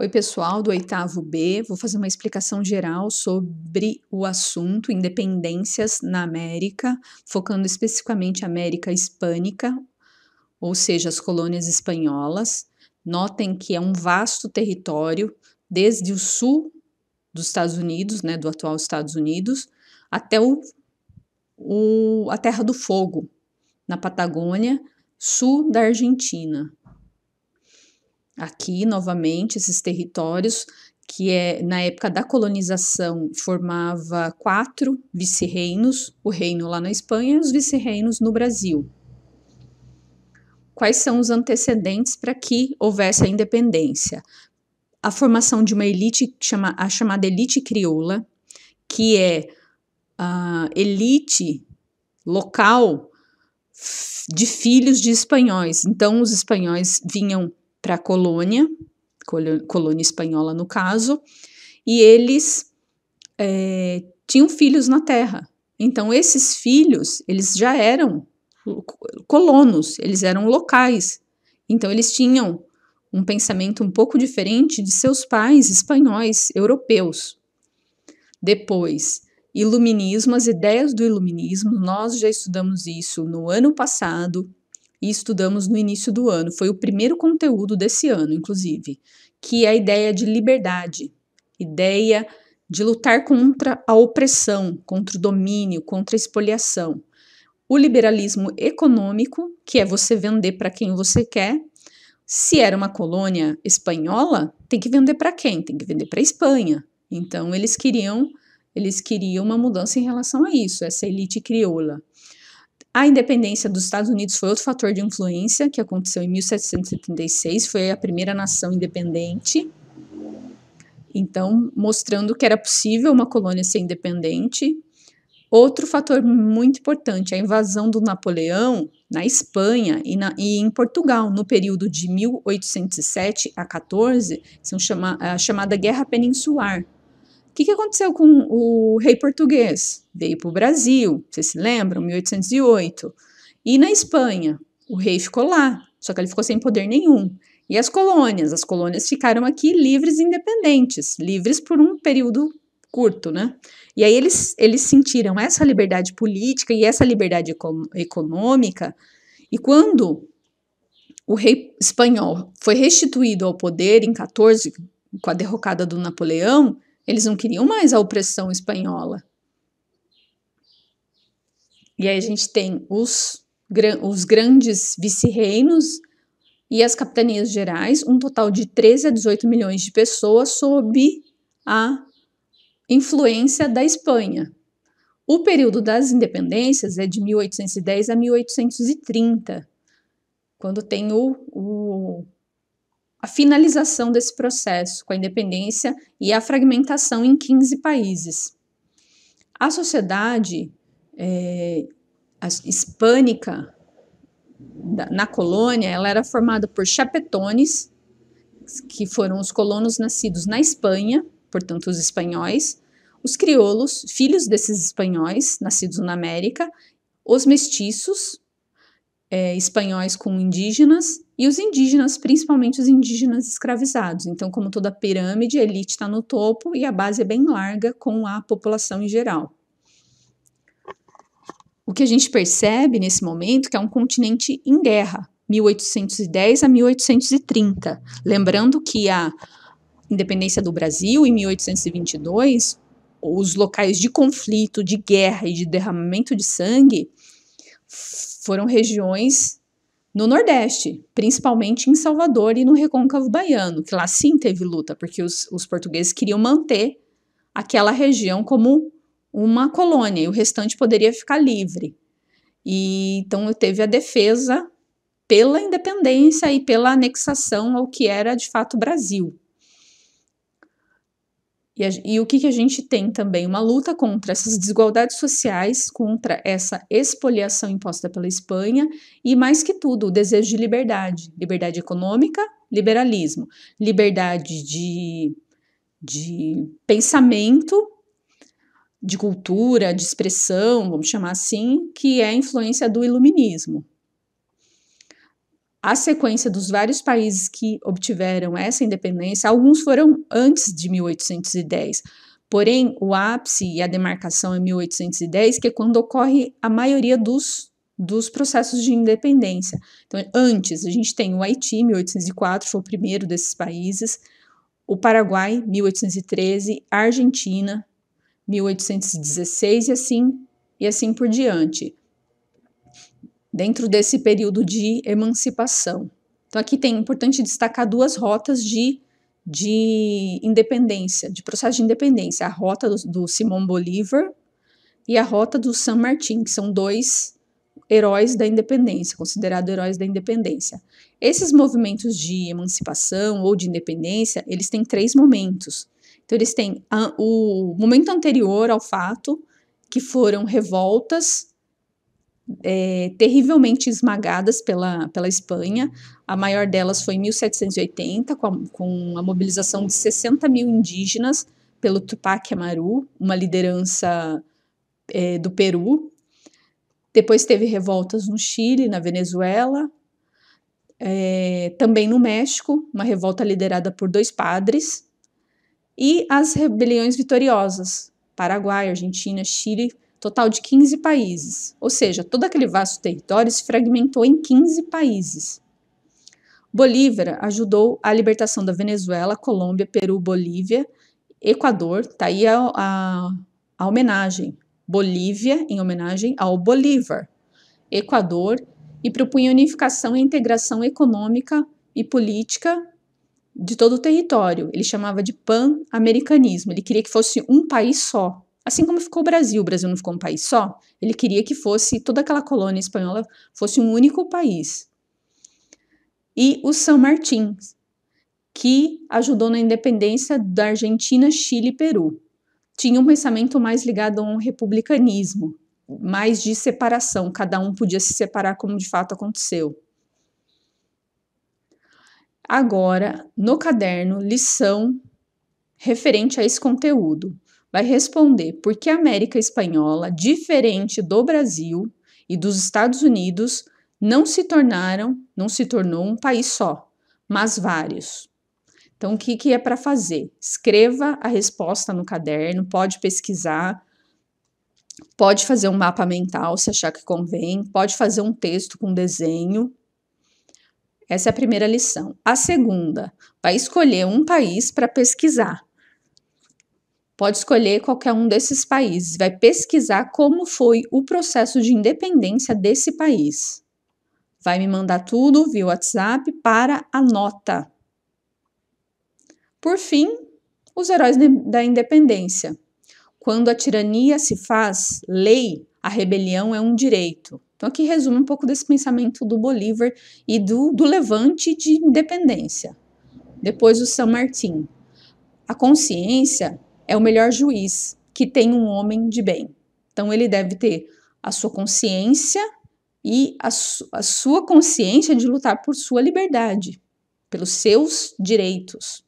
Oi, pessoal do oitavo B. Vou fazer uma explicação geral sobre o assunto independências na América, focando especificamente a América Hispânica, ou seja, as colônias espanholas. Notem que é um vasto território, desde o sul dos Estados Unidos, né, do atual Estados Unidos, até a Terra do Fogo, na Patagônia, sul da Argentina. Aqui, novamente, esses territórios que na época da colonização formava 4 vice-reinos, o reino lá na Espanha e os vice-reinos no Brasil. Quais são os antecedentes para que houvesse a independência? A formação de uma elite, a chamada elite crioula, que é a elite local de filhos de espanhóis. Então, os espanhóis vinham para a colônia espanhola no caso, e eles tinham filhos na terra. Então, esses filhos, eles já eram colonos, eles eram locais. Então, eles tinham um pensamento um pouco diferente de seus pais espanhóis, europeus. Depois, iluminismo, as ideias do iluminismo, nós já estudamos isso no ano passado, e estudamos no início do ano, foi o primeiro conteúdo desse ano, inclusive, que é a ideia de liberdade, ideia de lutar contra a opressão, contra o domínio, contra a expoliação. O liberalismo econômico, que é você vender para quem você quer. Se era uma colônia espanhola, tem que vender para quem? Tem que vender para a Espanha. Então, eles queriam uma mudança em relação a isso, essa elite crioula. A independência dos Estados Unidos foi outro fator de influência que aconteceu em 1776, foi a primeira nação independente, então mostrando que era possível uma colônia ser independente. Outro fator muito importante, a invasão do Napoleão na Espanha e em Portugal, no período de 1807 a 14, a chamada Guerra Peninsular. O que aconteceu com o rei português? Veio para o Brasil, vocês se lembram? 1808. E na Espanha, o rei ficou lá, só que ele ficou sem poder nenhum. E as colônias ficaram aqui livres e independentes, livres por um período curto, né? E aí eles sentiram essa liberdade política e essa liberdade econômica, e quando o rei espanhol foi restituído ao poder em 14, com a derrocada do Napoleão, eles não queriam mais a opressão espanhola. E aí a gente tem os grandes vice-reinos e as capitanias gerais, um total de 13 a 18 milhões de pessoas sob a influência da Espanha. O período das independências é de 1810 a 1830, quando tem a finalização desse processo, com a independência e a fragmentação em 15 países. A sociedade hispânica na colônia, ela era formada por chapetones, que foram os colonos nascidos na Espanha, portanto os espanhóis, os crioulos, filhos desses espanhóis, nascidos na América, os mestiços, espanhóis com indígenas, e os indígenas, principalmente os indígenas escravizados. Então, como toda pirâmide, a elite está no topo e a base é bem larga com a população em geral. O que a gente percebe nesse momento é que é um continente em guerra, 1810 a 1830. Lembrando que a independência do Brasil, em 1822, os locais de conflito, de guerra e de derramamento de sangue foram regiões no Nordeste, principalmente em Salvador e no Recôncavo Baiano, que lá sim teve luta, porque os portugueses queriam manter aquela região como uma colônia, e o restante poderia ficar livre. E então teve a defesa pela independência e pela anexação ao que era de fato o Brasil. E o que a gente tem também? Uma luta contra essas desigualdades sociais, contra essa expoliação imposta pela Espanha e, mais que tudo, o desejo de liberdade. Liberdade econômica, liberalismo. Liberdade de pensamento, de cultura, de expressão, vamos chamar assim, que é a influência do iluminismo. a sequência dos vários países que obtiveram essa independência, alguns foram antes de 1810, porém o ápice e a demarcação é 1810, que é quando ocorre a maioria dos processos de independência. Então, antes, a gente tem o Haiti, 1804, foi o primeiro desses países, o Paraguai, 1813, a Argentina, 1816 e assim por diante, dentro desse período de emancipação. Então, aqui é importante destacar duas rotas de independência, de processo de independência, a rota do Simão Bolívar e a rota do San Martín, que são dois heróis da independência, considerados heróis da independência. Esses movimentos de emancipação ou de independência, eles têm 3 momentos. Então, eles têm o momento anterior ao fato, que foram revoltas terrivelmente esmagadas pela Espanha. A maior delas foi em 1780, com a mobilização de 60 mil indígenas pelo Tupac Amaru, uma liderança do Peru. Depois teve revoltas no Chile, na Venezuela, também no México, uma revolta liderada por 2 padres, e as rebeliões vitoriosas, Paraguai, Argentina, Chile, total de 15 países. Ou seja, todo aquele vasto território se fragmentou em 15 países. Bolívar ajudou a libertação da Venezuela, Colômbia, Peru, Bolívia, Equador, tá aí a homenagem. Bolívia, em homenagem ao Bolívar, Equador, e propunha unificação e integração econômica e política de todo o território. Ele chamava de pan-americanismo, ele queria que fosse um país só. Assim como ficou o Brasil não ficou um país só, ele queria que fosse, toda aquela colônia espanhola fosse um único país. E o San Martín, que ajudou na independência da Argentina, Chile e Peru. Tinha um pensamento mais ligado a um republicanismo, mais de separação, cada um podia se separar como de fato aconteceu. Agora, no caderno, lição referente a esse conteúdo, vai responder por que a América Espanhola, diferente do Brasil e dos Estados Unidos, não se tornou um país só, mas vários. Então, o que é para fazer? Escreva a resposta no caderno, pode pesquisar, pode fazer um mapa mental se achar que convém, pode fazer um texto com desenho. Essa é a primeira lição. A segunda, vai escolher um país para pesquisar. Pode escolher qualquer um desses países, vai pesquisar como foi o processo de independência desse país. Vai me mandar tudo via WhatsApp para a nota. Por fim, os heróis da independência. Quando a tirania se faz lei, a rebelião é um direito. Então, aqui resume um pouco desse pensamento do Bolívar e do levante de independência. Depois, o San Martín. A consciência é o melhor juiz que tem um homem de bem. Então, ele deve ter a sua consciência e a sua consciência de lutar por sua liberdade, pelos seus direitos.